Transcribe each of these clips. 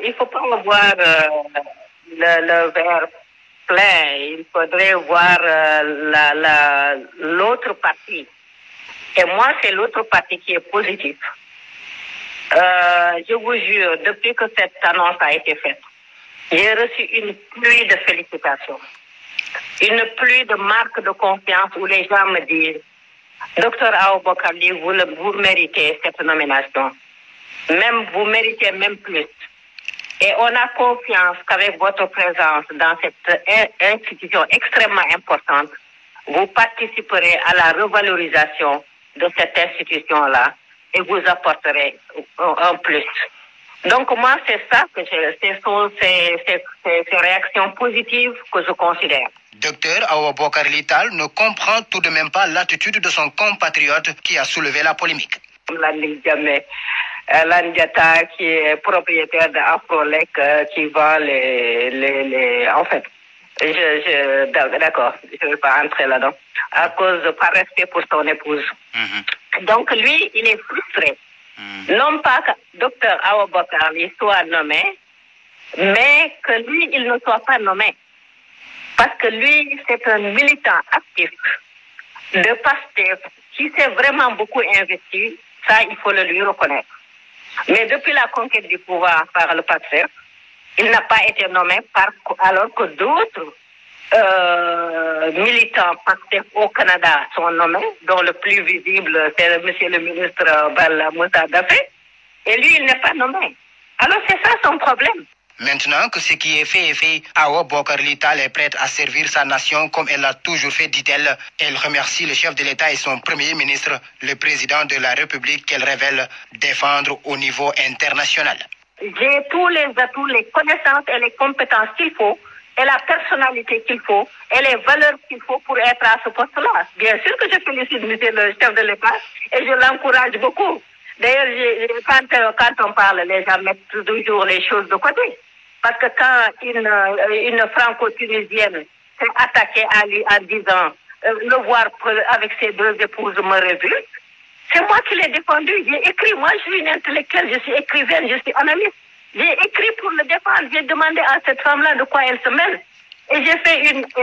il faut pas voir le verre plein. Il faudrait voir l'autre partie. Et moi, c'est l'autre partie qui est positive. Je vous jure, depuis que cette annonce a été faite, j'ai reçu une pluie de félicitations, une pluie de marques de confiance où les gens me disent Docteur Aboubakar Ly, vous méritez cette nomination. Même vous méritez même plus. Et on a confiance qu'avec votre présence dans cette institution extrêmement importante, vous participerez à la revalorisation de cette institution-là et vous apporterez un plus. Donc moi, c'est ça que ces réactions positives que je considère. Docteur Aboubakar Ly Tall ne comprend tout de même pas l'attitude de son compatriote qui a soulevé la polémique. Landiata, qui est propriétaire d'Afrolec, qui vend en fait, d'accord, je ne vais pas entrer là-dedans, à cause par respect pour son épouse. Donc lui, il est frustré. Non pas que Docteur Aboubakar Ly soit nommé, mais que lui, il ne soit pas nommé. Parce que lui, c'est un militant actif de PASTEF qui s'est vraiment beaucoup investi. Ça, il faut le lui reconnaître. Mais depuis la conquête du pouvoir par le PASTEF, il n'a pas été nommé alors que d'autres militants PASTEF au Canada sont nommés, dont le plus visible, c'est monsieur le ministre Bala Moussa Dafé. Et lui, il n'est pas nommé. Alors c'est ça son problème. Maintenant que ce qui est fait, Aboubakar Ly Tall est prête à servir sa nation comme elle l'a toujours fait, dit-elle. Elle remercie le chef de l'État et son premier ministre, le président de la République, qu'elle révèle défendre au niveau international. J'ai tous les atouts, les connaissances et les compétences qu'il faut, et la personnalité qu'il faut, et les valeurs qu'il faut pour être à ce poste-là. Bien sûr que je félicite monsieur le chef de l'État et je l'encourage beaucoup. D'ailleurs, quand on parle, les gens mettent toujours les choses de côté. Parce que quand une franco-tunisienne s'est attaquée à lui en disant le voir avec ses deux épouses me révulte, c'est moi qui l'ai défendu. J'ai écrit, moi je suis une intellectuelle, je suis écrivaine, je suis analyste. J'ai écrit pour le défendre, j'ai demandé à cette femme-là de quoi elle se mêle. Et j'ai fait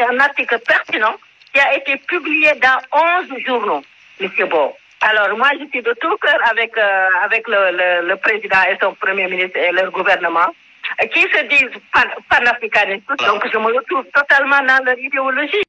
un article pertinent qui a été publié dans 11 journaux, M. Beau. Alors moi je suis de tout cœur avec le président et son premier ministre et leur gouvernement, qui se disent panafricanistes, donc je me retrouve totalement dans leur idéologie.